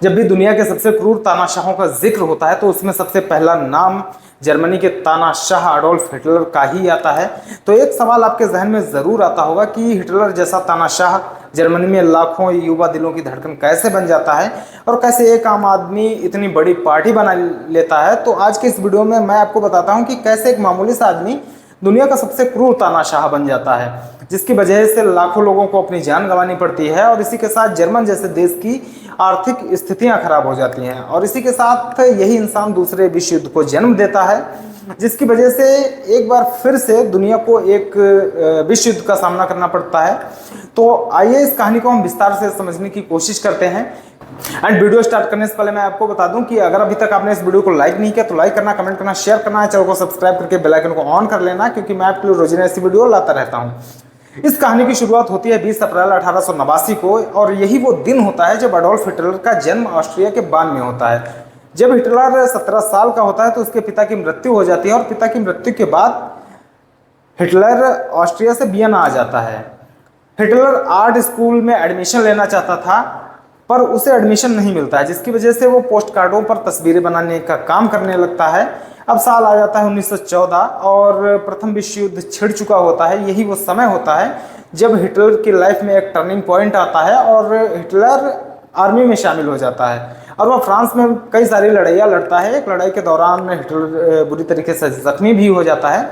जब भी दुनिया के सबसे क्रूर तानाशाहों का जिक्र होता है तो उसमें सबसे पहला नाम जर्मनी के तानाशाह एडोल्फ हिटलर का ही आता है। तो एक सवाल आपके जहन में ज़रूर आता होगा कि हिटलर जैसा तानाशाह जर्मनी में लाखों युवा दिलों की धड़कन कैसे बन जाता है और कैसे एक आम आदमी इतनी बड़ी पार्टी बना लेता है। तो आज के इस वीडियो में मैं आपको बताता हूँ कि कैसे एक मामूली सा आदमी दुनिया का सबसे क्रूर तानाशाह बन जाता है, जिसकी वजह से लाखों लोगों को अपनी जान गंवानी पड़ती है और इसी के साथ जर्मन जैसे देश की आर्थिक स्थितियां खराब हो जाती हैं और इसी के साथ यही इंसान दूसरे विश्व युद्ध को जन्म देता है, जिसकी वजह से एक बार फिर से दुनिया को एक विश्व युद्ध का सामना करना पड़ता है। तो आइए इस कहानी को हम विस्तार से समझने की कोशिश करते हैं। एंड वीडियो स्टार्ट करने से पहले मैं आपको बता दूं कि अगर अभी तक आपने इस वीडियो को लाइक नहीं किया तो लाइक करना, कमेंट करना, शेयर करना है, चैनल को सब्सक्राइब करके बेल आइकन को ऑन कर लेना, क्योंकि मैं आपके लिए रोजाना ऐसी वीडियो लाता रहता हूं। इस कहानी की शुरुआत होती है 20 अप्रैल 1889 को और यही वो दिन होता है जब एडोल्फ हिटलर का जन्म ऑस्ट्रिया के बान में होता है। जब हिटलर 17 साल का होता है तो उसके पिता की मृत्यु हो जाती है और पिता की मृत्यु के बाद हिटलर ऑस्ट्रिया से वियना आ जाता है। हिटलर आर्ट स्कूल में एडमिशन लेना चाहता था पर उसे एडमिशन नहीं मिलता है, जिसकी वजह से वो पोस्ट कार्डों पर तस्वीरें बनाने का काम करने लगता है। अब साल आ जाता है 1914 और प्रथम विश्व युद्ध छिड़ चुका होता है। यही वो समय होता है जब हिटलर की लाइफ में एक टर्निंग पॉइंट आता है और हिटलर आर्मी में शामिल हो जाता है और वह फ्रांस में कई सारी लड़ाइयाँ लड़ता है। एक लड़ाई के दौरान हिटलर बुरी तरीके से जख्मी भी हो जाता है,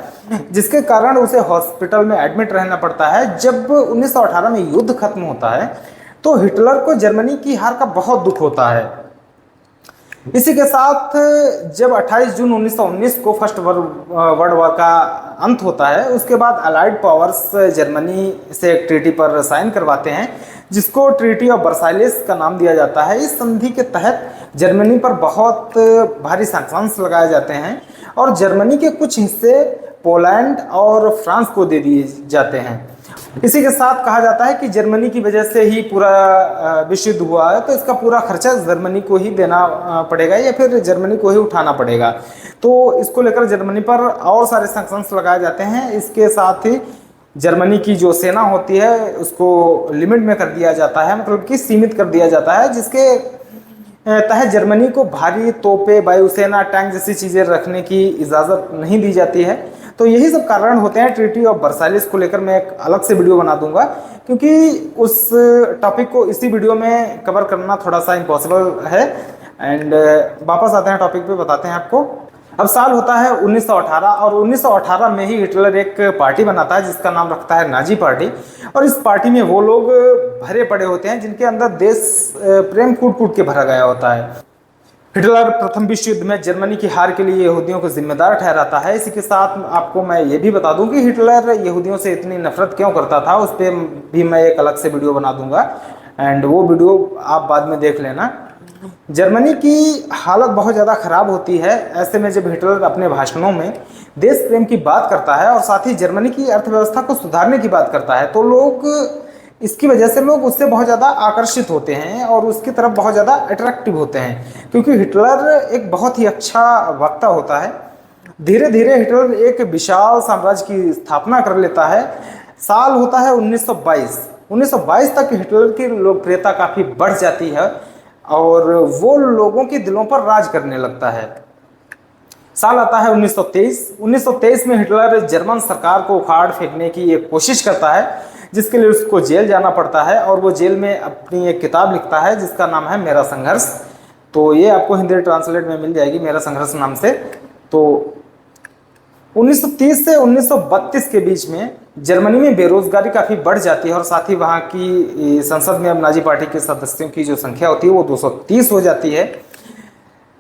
जिसके कारण उसे हॉस्पिटल में एडमिट रहना पड़ता है। जब 1918 में युद्ध खत्म होता है तो हिटलर को जर्मनी की हार का बहुत दुख होता है। इसी के साथ जब 28 जून 1919 को फर्स्ट वर्ल्ड वॉर का अंत होता है, उसके बाद अलाइड पावर्स जर्मनी से एक ट्रीटी पर साइन करवाते हैं जिसको ट्रीटी ऑफ वर्साइलेस का नाम दिया जाता है। इस संधि के तहत जर्मनी पर बहुत भारी सैंक्शंस लगाए जाते हैं और जर्मनी के कुछ हिस्से पोलैंड और फ्रांस को दे दिए जाते हैं। इसी के साथ कहा जाता है कि जर्मनी की वजह से ही पूरा विश्व युद्ध हुआ है, तो इसका पूरा खर्चा जर्मनी को ही देना पड़ेगा या फिर जर्मनी को ही उठाना पड़ेगा। तो इसको लेकर जर्मनी पर और सारे सैंक्शंस लगाए जाते हैं। इसके साथ ही जर्मनी की जो सेना होती है उसको लिमिट में कर दिया जाता है, मतलब कि सीमित कर दिया जाता है, जिसके तहत जर्मनी को भारी तोपें, वायुसेना, टैंक जैसी चीज़ें रखने की इजाज़त नहीं दी जाती है। तो यही सब कारण होते हैं। ट्रीटी ऑफ वर्साइलेस को लेकर मैं एक अलग से वीडियो बना दूंगा, क्योंकि उस टॉपिक को इसी वीडियो में कवर करना थोड़ा सा इम्पॉसिबल है। एंड वापस आते हैं टॉपिक पे, बताते हैं आपको। अब साल होता है 1918 और 1918 में ही हिटलर एक पार्टी बनाता है जिसका नाम रखता है नाजी पार्टी। और इस पार्टी में वो लोग भरे पड़े होते हैं जिनके अंदर देश प्रेम कूट कूट के भरा गया होता है। हिटलर प्रथम विश्व युद्ध में जर्मनी की हार के लिए यहूदियों को जिम्मेदार ठहराता है। इसी के साथ आपको मैं ये भी बता दूं कि हिटलर यहूदियों से इतनी नफरत क्यों करता था, उस पर भी मैं एक अलग से वीडियो बना दूंगा एंड वो वीडियो आप बाद में देख लेना। जर्मनी की हालत बहुत ज़्यादा खराब होती है। ऐसे में जब हिटलर अपने भाषणों में देश प्रेम की बात करता है और साथ ही जर्मनी की अर्थव्यवस्था को सुधारने की बात करता है, तो लोग इसकी वजह से लोग उससे बहुत ज़्यादा आकर्षित होते हैं और उसकी तरफ बहुत ज़्यादा अट्रैक्टिव होते हैं, क्योंकि हिटलर एक बहुत ही अच्छा वक्ता होता है। धीरे धीरे हिटलर एक विशाल साम्राज्य की स्थापना कर लेता है। साल होता है 1922। 1922 तक हिटलर की लोकप्रियता काफ़ी बढ़ जाती है और वो लोगों के दिलों पर राज करने लगता है। साल आता है 1923। 1923 में हिटलर जर्मन सरकार को उखाड़ फेंकने की एक कोशिश करता है, जिसके लिए उसको जेल जाना पड़ता है और वो जेल में अपनी एक किताब लिखता है जिसका नाम है मेरा संघर्ष। तो ये आपको हिंदी ट्रांसलेट में मिल जाएगी, मेरा संघर्ष नाम से। तो 1930 से 1932 के बीच में जर्मनी में बेरोजगारी काफ़ी बढ़ जाती है और साथ ही वहाँ की संसद में अब नाजी पार्टी के सदस्यों की जो संख्या होती है वो 230 हो जाती है।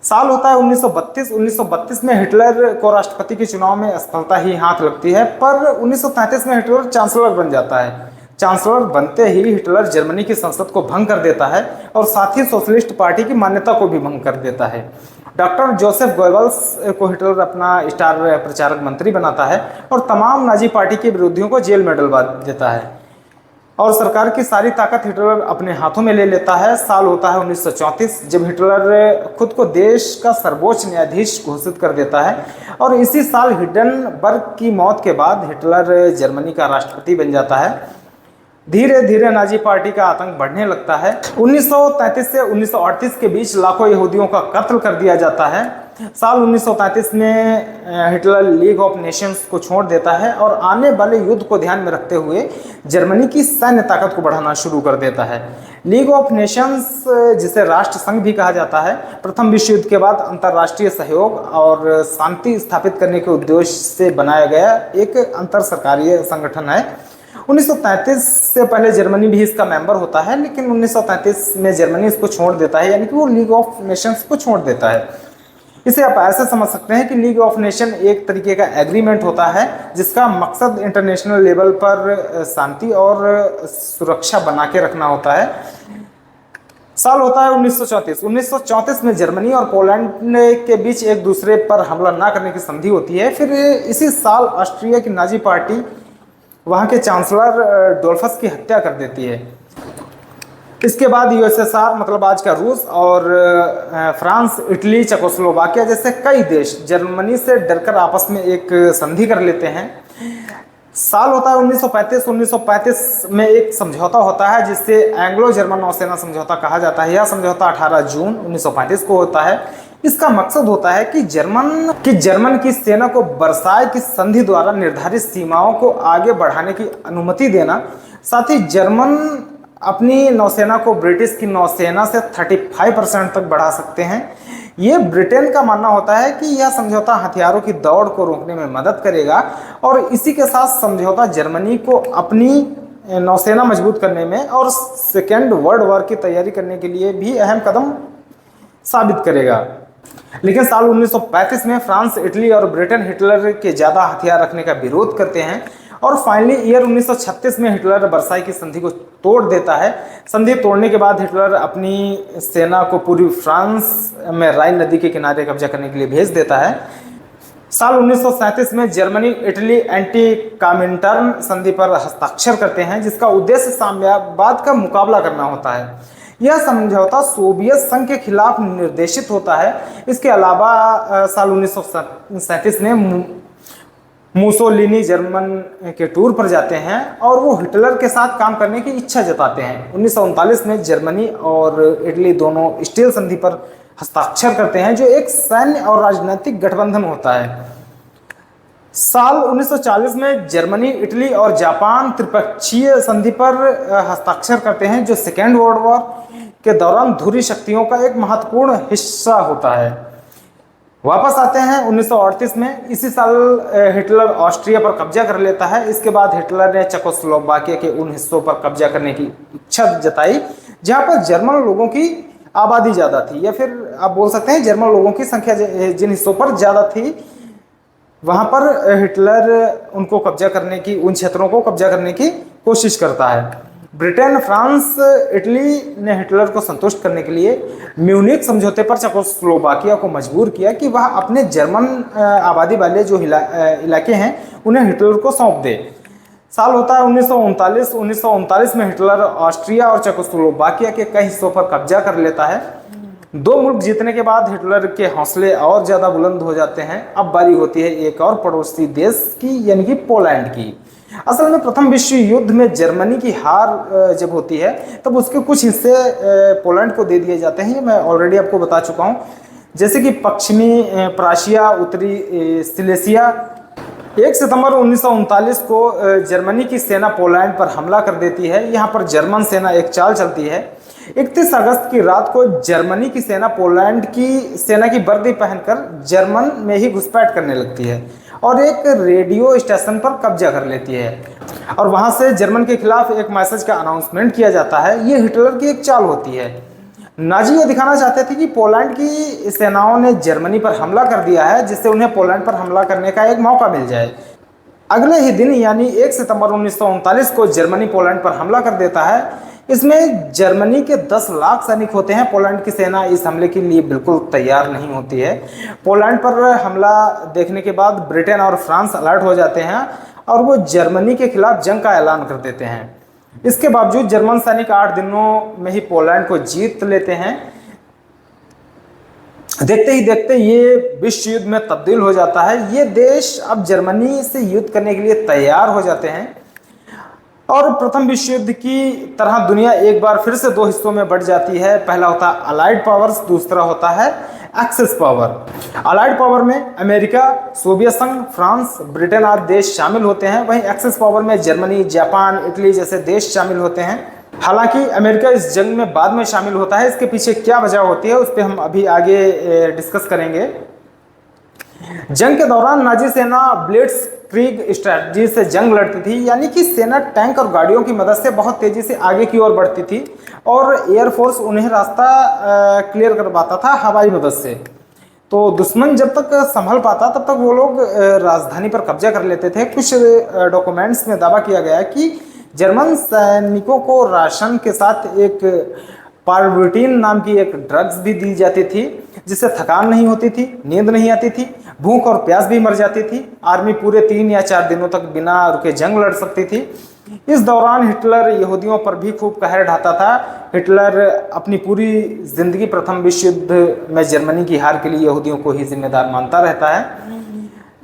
साल होता है 1932। 1932 में हिटलर को राष्ट्रपति के चुनाव में असफलता ही हाथ लगती है, पर 1933 में हिटलर चांसलर बन जाता है। चांसलर बनते ही हिटलर जर्मनी की संसद को भंग कर देता है और साथ ही सोशलिस्ट पार्टी की मान्यता को भी भंग कर देता है। डॉक्टर जोसेफ गोएबल्स को हिटलर अपना स्टार प्रचारक मंत्री बनाता है और तमाम नाजी पार्टी के विरोधियों को जेल में डलवा देता है और सरकार की सारी ताकत हिटलर अपने हाथों में ले लेता है। साल होता है 1934, जब हिटलर खुद को देश का सर्वोच्च न्यायाधीश घोषित कर देता है और इसी साल हिंडनबर्ग की मौत के बाद हिटलर जर्मनी का राष्ट्रपति बन जाता है। धीरे धीरे नाजी पार्टी का आतंक बढ़ने लगता है। 1933 से 1938 के बीच लाखों यहूदियों का कत्ल कर दिया जाता है। साल 1933 में हिटलर लीग ऑफ नेशंस को छोड़ देता है और आने वाले युद्ध को ध्यान में रखते हुए जर्मनी की सैन्य ताकत को बढ़ाना शुरू कर देता है। लीग ऑफ नेशंस, जिसे राष्ट्र संघ भी कहा जाता है, प्रथम विश्व युद्ध के बाद अंतर्राष्ट्रीय सहयोग और शांति स्थापित करने के उद्देश्य से बनाया गया एक अंतर सरकारीय संगठन है। 1933 से पहले जर्मनी भी इसका मेंबर होता है, लेकिन 1933 में जर्मनी इसको छोड़ देता है, यानी कि वो लीग ऑफ नेशंस को छोड़ देता है। इसे आप ऐसे समझ सकते हैं कि लीग ऑफ नेशन एक तरीके का एग्रीमेंट होता है जिसका मकसद इंटरनेशनल लेवल पर शांति और सुरक्षा बना के रखना होता है। साल होता है 1934। 1934 में जर्मनी और पोलैंड के बीच एक दूसरे पर हमला ना करने की संधि होती है। फिर इसी साल ऑस्ट्रिया की नाजी पार्टी वहाँ के चांसलर डोल्फस की हत्या कर देती है। इसके बाद यूएसएसआर, मतलब आज का रूस, और फ्रांस, इटली, चेकोस्लोवाकिया जैसे कई देश जर्मनी से डरकर आपस में एक संधि कर लेते हैं। साल होता है 1935। 1935 में एक समझौता होता है जिससे एंग्लो जर्मन नौसेना समझौता कहा जाता है। यह समझौता 18 जून 1935 को होता है। इसका मकसद होता है कि जर्मन की सेना को वर्साय की संधि द्वारा निर्धारित सीमाओं को आगे बढ़ाने की अनुमति देना, साथ ही जर्मन अपनी नौसेना को ब्रिटिश की नौसेना से 35% तक बढ़ा सकते हैं। ये ब्रिटेन का मानना होता है कि यह समझौता हथियारों की दौड़ को रोकने में मदद करेगा और इसी के साथ समझौता जर्मनी को अपनी नौसेना मजबूत करने में और सेकेंड वर्ल्ड वॉर की तैयारी करने के लिए भी अहम कदम साबित करेगा। लेकिन साल 1935 में फ्रांस, इटली और ब्रिटेन हिटलर के ज़्यादा हथियार रखने का विरोध करते हैं और फाइनली ईयर 1936 में हिटलर वर्साई की संधि को तोड़ देता है। संधि तोड़ने के बाद हिटलर अपनी सेना को पूर्वी फ्रांस में राइन नदी के किनारे कब्जा करने के लिए भेज देता है। साल 1937 में जर्मनी इटली एंटी कॉमिंटर्न संधि पर हस्ताक्षर करते हैं जिसका उद्देश्य साम्यवाद का मुकाबला करना होता है। यह समझौता सोवियत संघ के खिलाफ निर्देशित होता है। इसके अलावा साल 1937 में मुसोलिनी जर्मन के टूर पर जाते हैं और वो हिटलर के साथ काम करने की इच्छा जताते हैं। 1939 में जर्मनी और इटली दोनों स्टील संधि पर हस्ताक्षर करते हैं जो एक सैन्य और राजनीतिक गठबंधन होता है। साल 1940 में जर्मनी, इटली और जापान त्रिपक्षीय संधि पर हस्ताक्षर करते हैं जो सेकेंड वर्ल्ड वॉर के दौरान ध्रुवीय शक्तियों का एक महत्वपूर्ण हिस्सा होता है। वापस आते हैं 1938 में। इसी साल हिटलर ऑस्ट्रिया पर कब्जा कर लेता है। इसके बाद हिटलर ने चेकोस्लोवाकिया के उन हिस्सों पर कब्जा करने की इच्छा जताई जहां पर जर्मन लोगों की आबादी ज़्यादा थी, या फिर आप बोल सकते हैं जर्मन लोगों की संख्या जिन हिस्सों पर ज़्यादा थी वहां पर हिटलर उनको कब्जा करने की, उन क्षेत्रों को कब्जा करने की कोशिश करता है। ब्रिटेन, फ्रांस, इटली ने हिटलर को संतुष्ट करने के लिए म्यूनिक समझौते पर चेकोस्लोवाकिया को मजबूर किया कि वह अपने जर्मन आबादी वाले जो इलाके हैं उन्हें हिटलर को सौंप दे। साल होता है 1939। 1939 में हिटलर ऑस्ट्रिया और चेकोस्लोवाकिया के कई हिस्सों पर कब्जा कर लेता है। दो मुल्क जीतने के बाद हिटलर के हौसले और ज़्यादा बुलंद हो जाते हैं। अब बारी होती है एक और पड़ोसी देश की, यानी कि पोलैंड की। असल में प्रथम विश्व युद्ध में जर्मनी की हार जब होती है तब उसके कुछ हिस्से पोलैंड को दे दिए जाते हैं। मैं ऑलरेडी आपको बता चुका हूँ, जैसे कि पश्चिमी प्राशिया, उत्तरी सिलेसिया। 1 सितंबर 1939 को जर्मनी की सेना पोलैंड पर हमला कर देती है। यहाँ पर जर्मन सेना एक चाल चलती है। 31 अगस्त की रात को जर्मनी की सेना पोलैंड की सेना की वर्दी पहनकर जर्मन में ही घुसपैठ करने लगती है और एक रेडियो स्टेशन पर कब्जा कर लेती है और वहां से जर्मन के खिलाफ एक मैसेज का अनाउंसमेंट किया जाता है। ये हिटलर की एक चाल होती है। नाजी ये दिखाना चाहते थे कि पोलैंड की सेनाओं ने जर्मनी पर हमला कर दिया है जिससे उन्हें पोलैंड पर हमला करने का एक मौका मिल जाए। अगले ही दिन यानी 1 सितंबर 1939 को जर्मनी पोलैंड पर हमला कर देता है। इसमें जर्मनी के 10 लाख सैनिक होते हैं। पोलैंड की सेना इस हमले के लिए बिल्कुल तैयार नहीं होती है। पोलैंड पर हमला देखने के बाद ब्रिटेन और फ्रांस अलर्ट हो जाते हैं और वो जर्मनी के खिलाफ जंग का ऐलान कर देते हैं। इसके बावजूद जर्मन सैनिक 8 दिनों में ही पोलैंड को जीत लेते हैं। देखते ही देखते ये विश्व युद्ध में तब्दील हो जाता है। ये देश अब जर्मनी से युद्ध करने के लिए तैयार हो जाते हैं। और प्रथम विश्व युद्ध की तरह दुनिया एक बार फिर से दो हिस्सों में बढ़ जाती है। पहला होता है अलाइड पावर्स, दूसरा होता है एक्सिस पावर। अलाइड पावर में अमेरिका, सोवियत संघ, फ्रांस, ब्रिटेन आदि देश शामिल होते हैं। वहीं एक्सिस पावर में जर्मनी, जापान, इटली जैसे देश शामिल होते हैं। हालांकि अमेरिका इस जंग में बाद में शामिल होता है। इसके पीछे क्या वजह होती है उस पर हम अभी आगे डिस्कस करेंगे। जंग के दौरान नाजी सेना ब्लिट्स क्रीग स्ट्रेटजी से जंग लड़ती थी, यानी कि सेना टैंक और गाड़ियों की मदद से बहुत तेजी से आगे की ओर बढ़ती थी और एयरफोर्स उन्हें रास्ता क्लियर करवाता था हवाई मदद से। तो दुश्मन जब तक संभल पाता तब तक वो लोग राजधानी पर कब्जा कर लेते थे। कुछ डॉक्यूमेंट्स में दावा किया गया कि जर्मन सैनिकों को राशन के साथ एक पार्विटीन नाम की एक ड्रग्स भी दी जाती थी, जिससे थकान नहीं होती थी, नींद नहीं आती थी, भूख और प्यास भी मर जाती थी। आर्मी पूरे 3 या 4 दिनों तक बिना रुके जंग लड़ सकती थी। इस दौरान हिटलर यहूदियों पर भी खूब कहर ढाता था। हिटलर अपनी पूरी जिंदगी प्रथम विश्व युद्ध में जर्मनी की हार के लिए यहूदियों को ही जिम्मेदार मानता रहता है।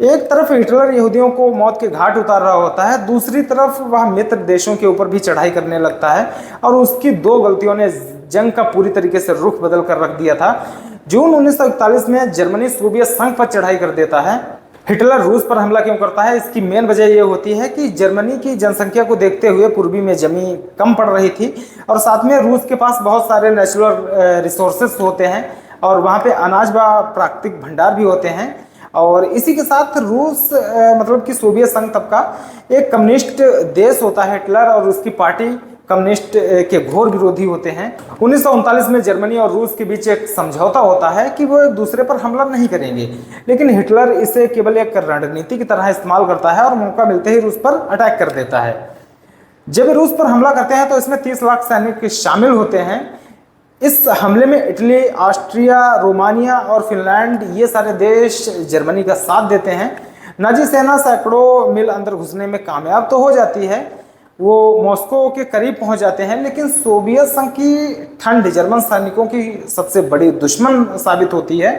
एक तरफ हिटलर यहूदियों को मौत के घाट उतार रहा होता है, दूसरी तरफ वह मित्र देशों के ऊपर भी चढ़ाई करने लगता है और उसकी दो गलतियों ने जंग का पूरी तरीके से रुख बदल कर रख दिया था। जून 1941 में जर्मनी सोवियत संघ पर चढ़ाई कर देता है। हिटलर रूस पर हमला क्यों करता है? इसकी मेन वजह यह होती है कि जर्मनी की जनसंख्या को देखते हुए पूर्वी में जमीन कम पड़ रही थी और साथ में रूस के पास बहुत सारे नेचुरल रिसोर्सेस होते हैं और वहाँ पे अनाज व प्राकृतिक भंडार भी होते हैं। और इसी के साथ रूस मतलब कि सोवियत संघ तब का एक कम्युनिस्ट देश होता है हिटलर, और उसकी पार्टी कम्युनिस्ट के घोर विरोधी होते हैं। 1939 में जर्मनी और रूस के बीच एक समझौता होता है कि वो एक दूसरे पर हमला नहीं करेंगे, लेकिन हिटलर इसे केवल एक रणनीति की तरह इस्तेमाल करता है और मौका मिलते ही रूस पर अटैक कर देता है। जब रूस पर हमला करते हैं तो इसमें 30 लाख सैनिक शामिल होते हैं। इस हमले में इटली, ऑस्ट्रिया, रोमानिया और फिनलैंड ये सारे देश जर्मनी का साथ देते हैं। नाजी सेना सैकड़ों मील अंदर घुसने में कामयाब तो हो जाती है, वो मॉस्को के करीब पहुंच जाते हैं, लेकिन सोवियत संघ की ठंड जर्मन सैनिकों की सबसे बड़ी दुश्मन साबित होती है।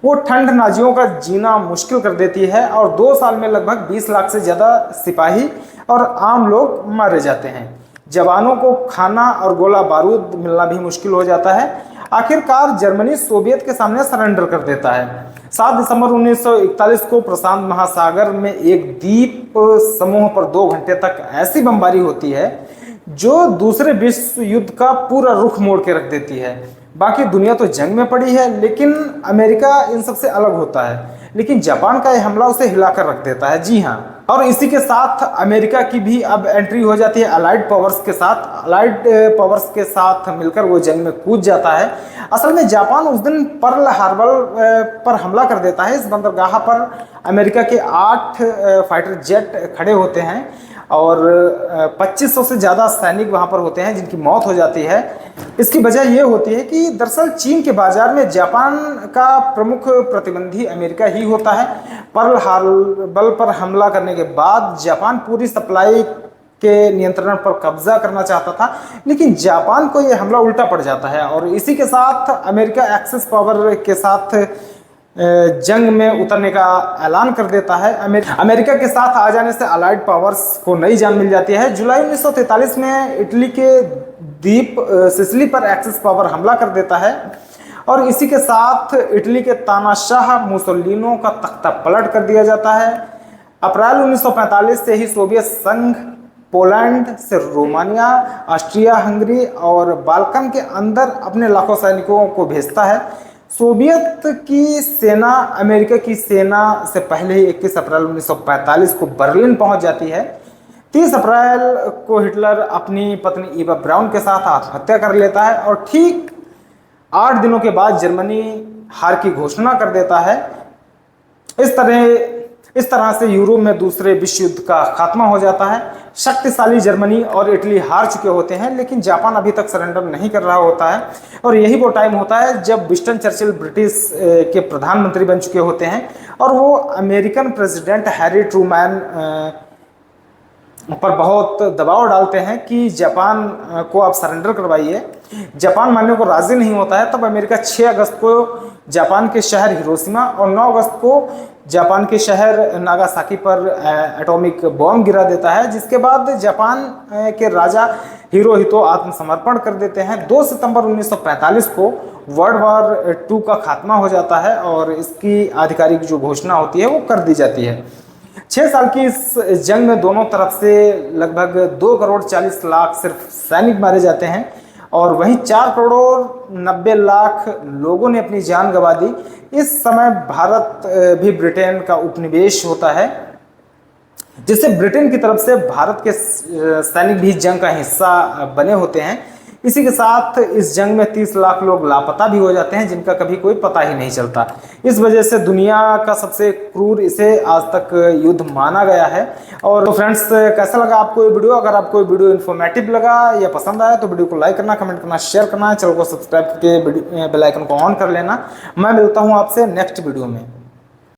वो ठंड नाजियों का जीना मुश्किल कर देती है और 2 साल में लगभग 20 लाख से ज़्यादा सिपाही और आम लोग मारे जाते हैं। जवानों को खाना और गोला बारूद मिलना भी मुश्किल हो जाता है। आखिरकार जर्मनी सोवियत के सामने सरेंडर कर देता है। 7 दिसंबर 1941 को प्रशांत महासागर में एक द्वीप समूह पर 2 घंटे तक ऐसी बमबारी होती है जो दूसरे विश्व युद्ध का पूरा रुख मोड़ के रख देती है। बाकी दुनिया तो जंग में पड़ी है, लेकिन अमेरिका इन सबसे अलग होता है। लेकिन जापान का यह हमला उसे हिलाकर रख देता है। जी हाँ, और इसी के साथ अमेरिका की भी अब एंट्री हो जाती है अलाइड पावर्स के साथ। अलाइड पावर्स के साथ मिलकर वो जंग में कूद जाता है। असल में जापान उस दिन पर्ल हार्बर पर हमला कर देता है। इस बंदरगाह पर अमेरिका के 8 फाइटर जेट खड़े होते हैं और 2500 से ज़्यादा सैनिक वहाँ पर होते हैं जिनकी मौत हो जाती है। इसकी वजह ये होती है कि दरअसल चीन के बाजार में जापान का प्रमुख प्रतिबंधी अमेरिका ही होता है। पर्ल हार्बर पर हमला करने के बाद जापान पूरी सप्लाई के नियंत्रण पर कब्जा करना चाहता था, लेकिन जापान को यह हमला उल्टा पड़ जाता है और इसी के साथ अमेरिका एक्सिस पावर के साथ जंग में उतरने का ऐलान कर देता है। अमेरिका के साथ आ जाने से अलाइड पावर्स को नई जान मिल जाती है। जुलाई 1943 में इटली के द्वीप सिसिली पर एक्सिस पावर हमला कर देता है और इसी के साथ इटली के तानाशाह मुसोलिनो का तख्ता पलट कर दिया जाता है। अप्रैल 1945 से ही सोवियत संघ पोलैंड से रोमानिया, ऑस्ट्रिया हंगरी और बाल्कन के अंदर अपने लाखों सैनिकों को भेजता है। सोवियत की सेना अमेरिका की सेना से पहले ही 21 अप्रैल 1945 को बर्लिन पहुंच जाती है। 30 अप्रैल को हिटलर अपनी पत्नी इवा ब्राउन के साथ आत्महत्या कर लेता है और ठीक 8 दिनों के बाद जर्मनी हार की घोषणा कर देता है। इस तरह से यूरोप में दूसरे विश्व युद्ध का खात्मा हो जाता है। शक्तिशाली जर्मनी और इटली हार चुके होते हैं, लेकिन जापान अभी तक सरेंडर नहीं कर रहा होता है और यही वो टाइम होता है जब विंस्टन चर्चिल ब्रिटिश के प्रधानमंत्री बन चुके होते हैं और वो अमेरिकन प्रेसिडेंट हैरी ट्रूमैन पर बहुत दबाव डालते हैं कि जापान को आप सरेंडर करवाइए। जापान मानने को राजी नहीं होता है, तब अमेरिका 6 अगस्त को जापान के शहर हिरोशिमा और 9 अगस्त को जापान के शहर नागासाकी पर एटॉमिक बॉम्ब गिरा देता है, जिसके बाद जापान के राजा हिरोहितो आत्मसमर्पण कर देते हैं। 2 सितंबर 1945 को वर्ल्ड वॉर 2 का खात्मा हो जाता है और इसकी आधिकारिक जो घोषणा होती है वो कर दी जाती है। 6 साल की इस जंग में दोनों तरफ से लगभग 2 करोड़ 40 लाख सिर्फ सैनिक मारे जाते हैं और वहीं 4 करोड़ 90 लाख लोगों ने अपनी जान गंवा दी। इस समय भारत भी ब्रिटेन का उपनिवेश होता है, जिससे ब्रिटेन की तरफ से भारत के सैनिक भी जंग का हिस्सा बने होते हैं। इसी के साथ इस जंग में 30 लाख लोग लापता भी हो जाते हैं, जिनका कभी कोई पता ही नहीं चलता। इस वजह से दुनिया का सबसे क्रूर इसे आज तक युद्ध माना गया है। और तो फ्रेंड्स, कैसा लगा आपको ये वीडियो? अगर आपको ये वीडियो इन्फॉर्मेटिव लगा या पसंद आया तो वीडियो को लाइक करना, कमेंट करना, शेयर करना, चैनल को सब्सक्राइब करके बेल आइकन को ऑन कर लेना। मैं मिलता हूँ आपसे नेक्स्ट वीडियो में।